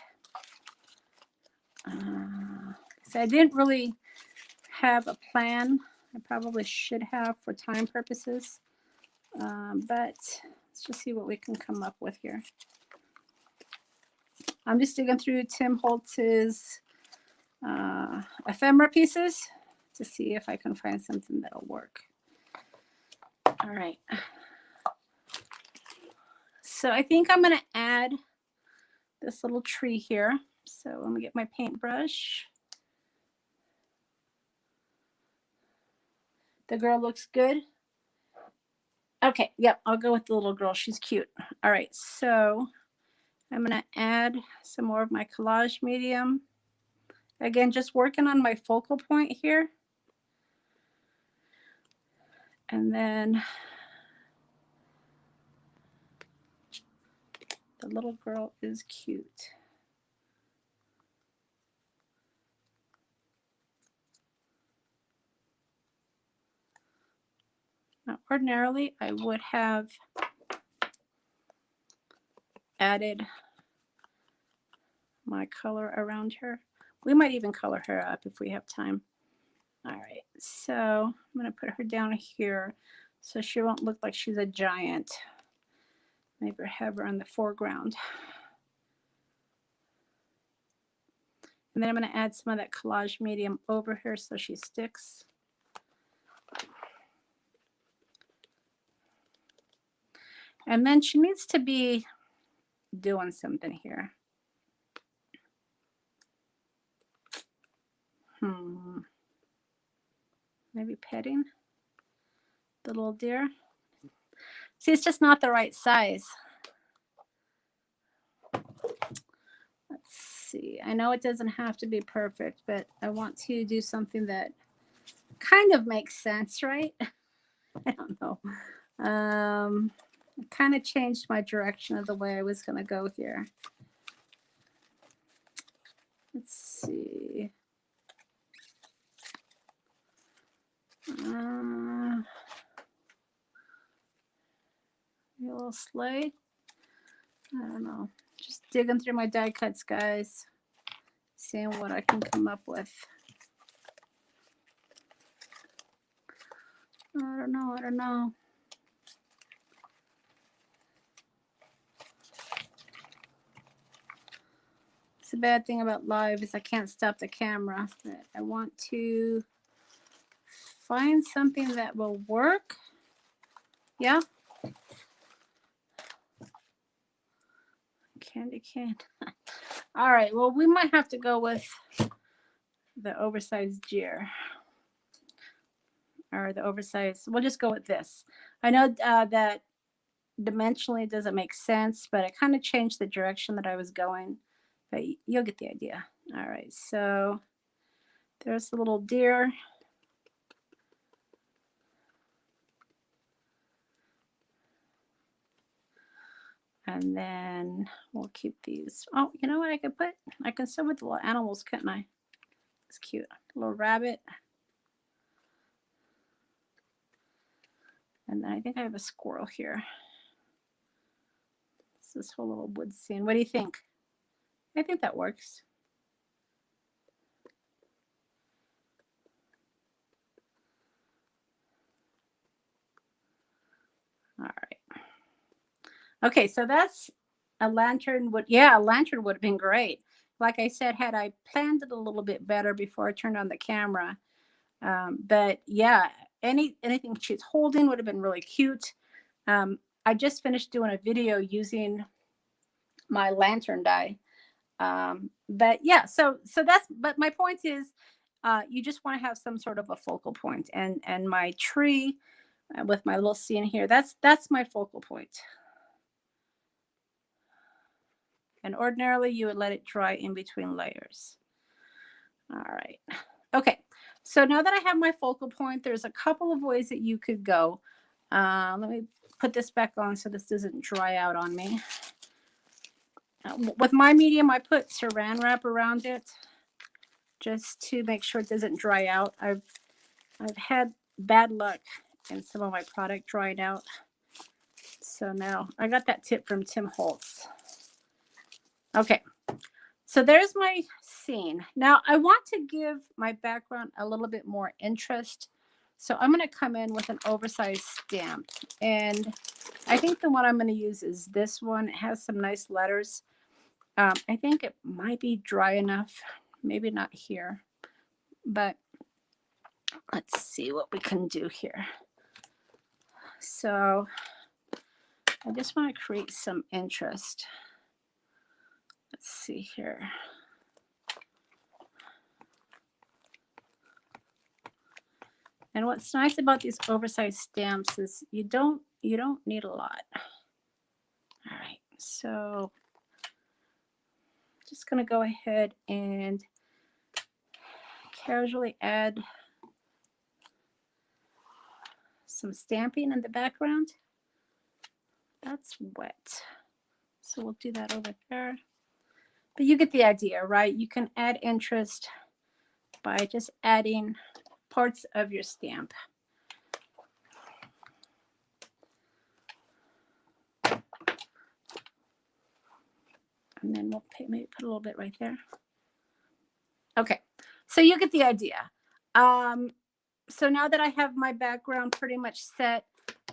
So I didn't really have a plan. I probably should have for time purposes, but let's just see what we can come up with here. I'm just digging through Tim Holtz's ephemera pieces to see if I can find something that'll work. All right. So I think I'm going to add this little tree here. So let me get my paintbrush. The girl looks good. Okay, yep, I'll go with the little girl. She's cute. All right, so I'm going to add some more of my collage medium. Again, just working on my focal point here. And then the little girl is cute. Now, ordinarily, I would have added my color around her. We might even color her up if we have time. All right, so I'm going to put her down here. so she won't look like she's a giant. Maybe have her in the foreground. And then I'm going to add some of that collage medium over her so she sticks. And then she needs to be doing something here. Maybe petting the little deer. See, it's just not the right size. Let's see. I know it doesn't have to be perfect, but I want to do something that kind of makes sense, right? I don't know. I kind of changed my direction of the way I was going to go here. Let's see. A little sleigh. I don't know. Just digging through my die cuts, guys. Seeing what I can come up with. I don't know. It's a bad thing about live is I can't stop the camera. But I want to find something that will work. Yeah. Candy cane. All right. Well, we might have to go with the oversized deer. Or the oversized. We'll just go with this. I know that dimensionally it doesn't make sense, but I kind of changed the direction that I was going. But you'll get the idea. All right. So there's the little deer. And then we'll keep these. Oh, you know what I could put? I can sew with the little animals, couldn't I? It's cute. A little rabbit. And then I think I have a squirrel here. It's this whole little wood scene. What do you think? I think that works. All right. Okay, so that's a lantern. A lantern would have been great. Like I said, had I planned it a little bit better before I turned on the camera. But yeah, anything she's holding would have been really cute. I just finished doing a video using my lantern die. But yeah, so that's, but my point is, you just want to have some sort of a focal point, and my tree with my little scene here, that's my focal point. And ordinarily you would let it dry in between layers. All right. Okay. So now that I have my focal point, there's a couple of ways that you could go. Let me put this back on so this doesn't dry out on me. With my medium, I put saran wrap around it just to make sure it doesn't dry out. I've had bad luck in some of my product drying out. So now I got that tip from Tim Holtz. Okay. So there's my scene. Now I want to give my background a little bit more interest. So I'm going to come in with an oversized stamp. And I think the one I'm going to use is this one. It has some nice letters. I think it might be dry enough. Maybe not here. But let's see what we can do here. So I just want to create some interest. Let's see here. And what's nice about these oversized stamps is you don't need a lot. All right, so just going to go ahead and casually add some stamping in the background. That's wet, so we'll do that over there. But you get the idea, right? You can add interest by just adding parts of your stamp. And then we'll maybe put a little bit right there. Okay, so you get the idea. So now that I have my background pretty much set,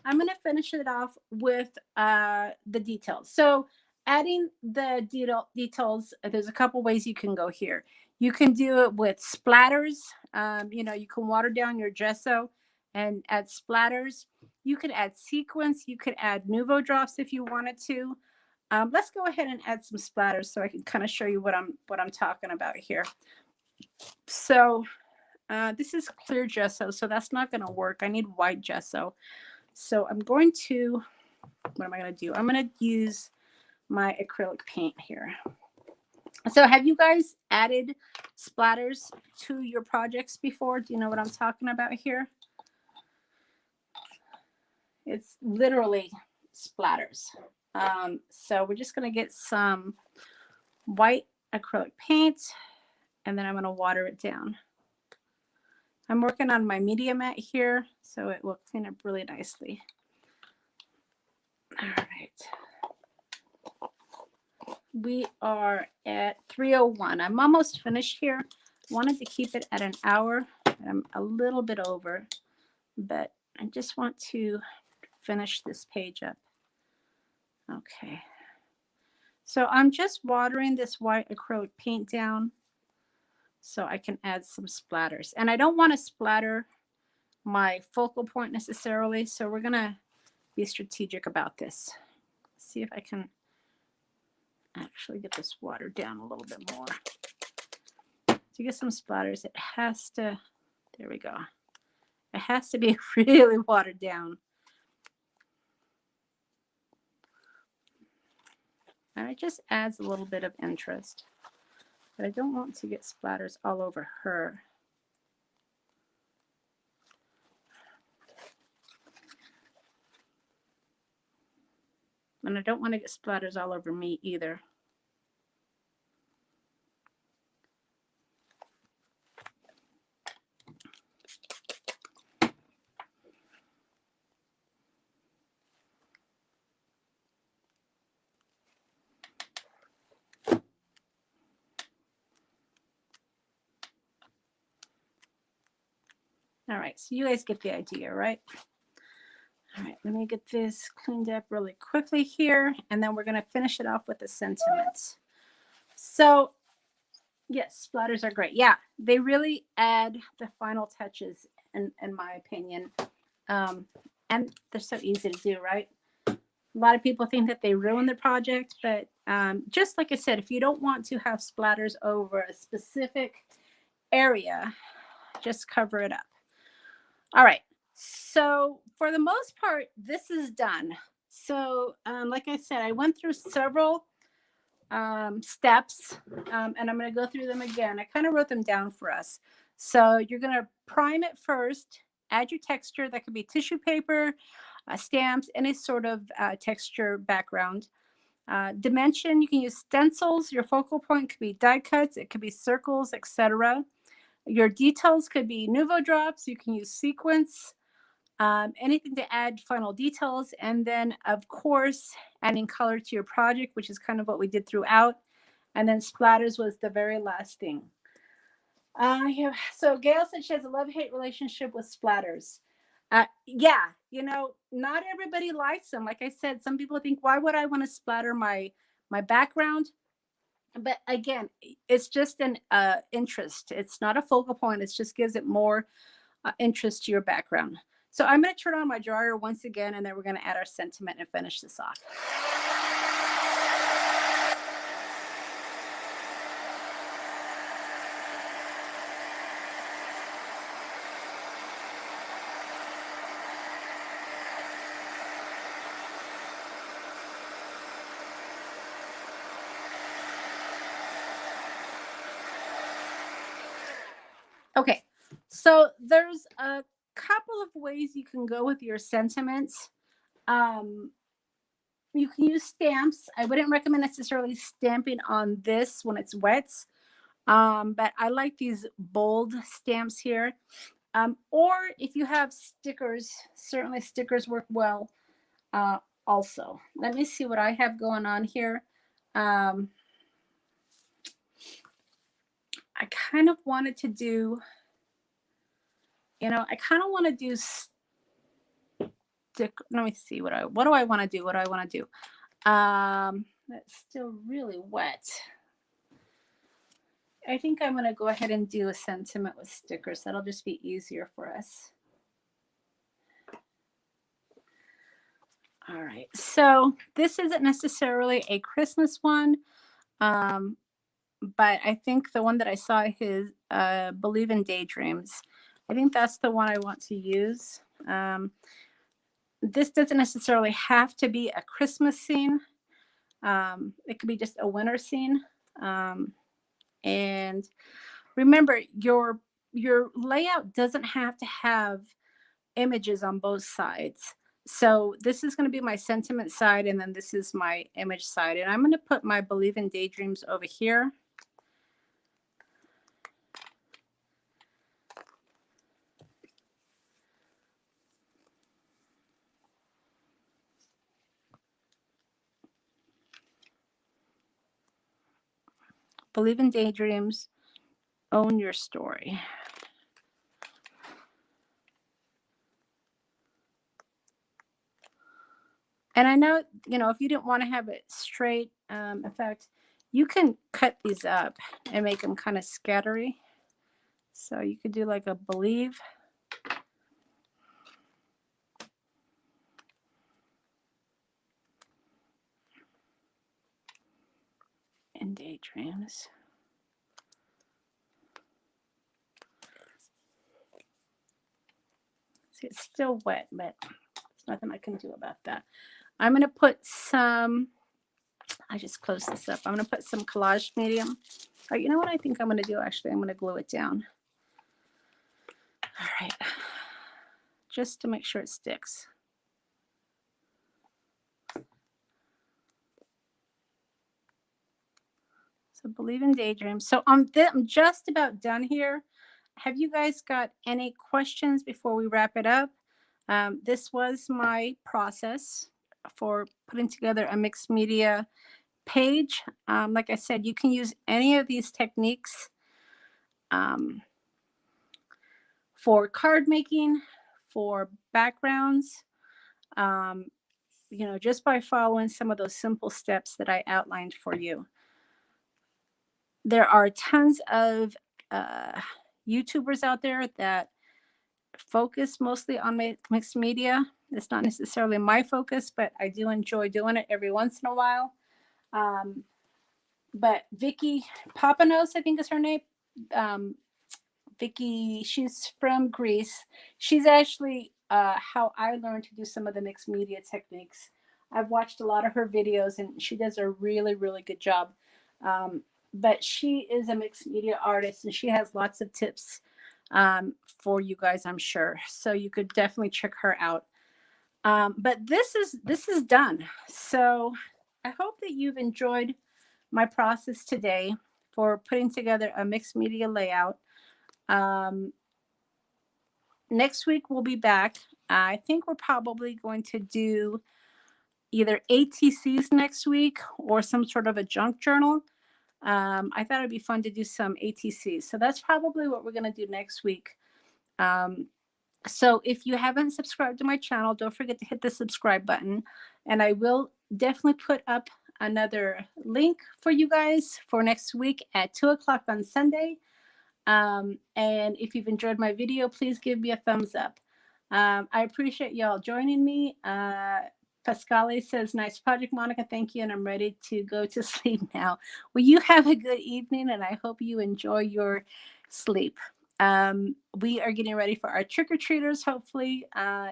I'm going to finish it off with the details. So adding the details, there's a couple ways you can go here. You can do it with splatters. You know, you can water down your gesso and add splatters. You could add sequins. You could add nouveau drops if you wanted to. Let's go ahead and add some splatters so I can kind of show you what I'm talking about here. So this is clear gesso, so that's not going to work. I need white gesso. So I'm going to, what am I going to do? I'm going to use my acrylic paint here. So have you guys added splatters to your projects before? Do you know what I'm talking about here? It's literally splatters. So we're just going to get some white acrylic paint, and then I'm going to water it down. I'm working on my media mat here, so it will clean up really nicely. All right. We are at 3:01. I'm almost finished here. Wanted to keep it at an hour. I'm a little bit over, but I just want to finish this page up. Okay. So I'm just watering this white acrylic paint down so I can add some splatters. And I don't want to splatter my focal point necessarily, so we're going to be strategic about this. See if I can actually get this watered down a little bit more. To get some splatters, it has to, there we go. It has to be really watered down. And it just adds a little bit of interest. But I don't want to get splatters all over her. And I don't want to get splatters all over me either. All right, so you guys get the idea, right? All right, let me get this cleaned up really quickly here, and then we're going to finish it off with the sentiments. So, yes, splatters are great. Yeah, they really add the final touches, in my opinion. And they're so easy to do, right? A lot of people think that they ruin the project, but just like I said, if you don't want to have splatters over a specific area, just cover it up. All right. So for the most part, this is done. So like I said, I went through several steps, and I'm going to go through them again. I kind of wrote them down for us. So you're going to prime it first, add your texture. That could be tissue paper, stamps, any sort of texture background. Dimension, you can use stencils. Your focal point could be die cuts. It could be circles, etc. Your details could be nouveau drops. You can use sequins, anything to add final details. And then, of course, adding color to your project, which is kind of what we did throughout. And then splatters was the very last thing. So Gail said she has a love-hate relationship with splatters. Yeah, you know, not everybody likes them. Like I said, some people think, why would I want to splatter my background? But again, it's just an interest. It's not a focal point. It just gives it more interest to your background. So I'm going to turn on my dryer once again, and then we're going to add our sentiment and finish this off. Okay, so there's a couple of ways you can go with your sentiments. You can use stamps. I wouldn't recommend necessarily stamping on this when it's wet, but I like these bold stamps here. Or if you have stickers, certainly stickers work well also. Let me see what I have going on here. I kind of wanted to do, I kind of want to do sticker. Let me see what do I want to do? What do I want to do? That's still really wet. I think I'm going to go ahead and do a sentiment with stickers. That'll just be easier for us. All right. So this isn't necessarily a Christmas one, but I think the one that I saw is Believe in Daydreams. I think that's the one I want to use. This doesn't necessarily have to be a Christmas scene. It could be just a winter scene. And remember, your layout doesn't have to have images on both sides. So this is going to be my sentiment side, and then this is my image side. And I'm going to put my Believe in Daydreams over here. Believe in Daydreams, own your story. And I know, if you didn't want to have it straight, in fact, you can cut these up and make them kind of scattery. So you could do like a Believe. In Daydreams. See, it's still wet, but there's nothing I can do about that. I'm going to put some, I just closed this up. I'm going to put some collage medium. Or you know what I think I'm going to do? Actually, I'm going to glue it down. All right. Just to make sure it sticks. So Believe in Daydreams. So I'm just about done here. Have you guys got any questions before we wrap it up? This was my process for putting together a mixed media page. Like I said, you can use any of these techniques for card making, for backgrounds, just by following some of those simple steps that I outlined for you. There are tons of YouTubers out there that focus mostly on mixed media. It's not necessarily my focus, but I do enjoy doing it every once in a while. But Vicky Papanos, I think is her name. Vicky, she's from Greece. She's actually how I learned to do some of the mixed media techniques. I've watched a lot of her videos, and she does a really, really good job. But she is a mixed media artist, and she has lots of tips for you guys, I'm sure. So you could definitely check her out. But this is done. So I hope that you've enjoyed my process today for putting together a mixed media layout. Next week we'll be back. I think we're probably going to do either ATCs next week or some sort of a junk journal. I thought it'd be fun to do some ATCs. So that's probably what we're going to do next week. So if you haven't subscribed to my channel, don't forget to hit the subscribe button. And I will definitely put up another link for you guys for next week at 2 o'clock on Sunday. And if you've enjoyed my video, please give me a thumbs up. I appreciate y'all joining me. Pascale says, nice project, Monica. Thank you. And I'm ready to go to sleep now. Well, you have a good evening, and I hope you enjoy your sleep. We are getting ready for our trick-or-treaters. Hopefully,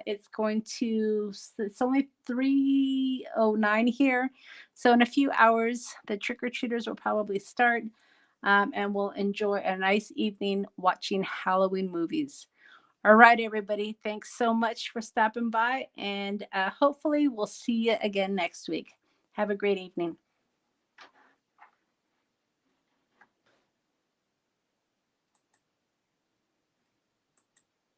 it's only 3:09 here. So in a few hours, the trick-or-treaters will probably start. And we'll enjoy a nice evening watching Halloween movies. All right, everybody. Thanks so much for stopping by. And hopefully we'll see you again next week. Have a great evening.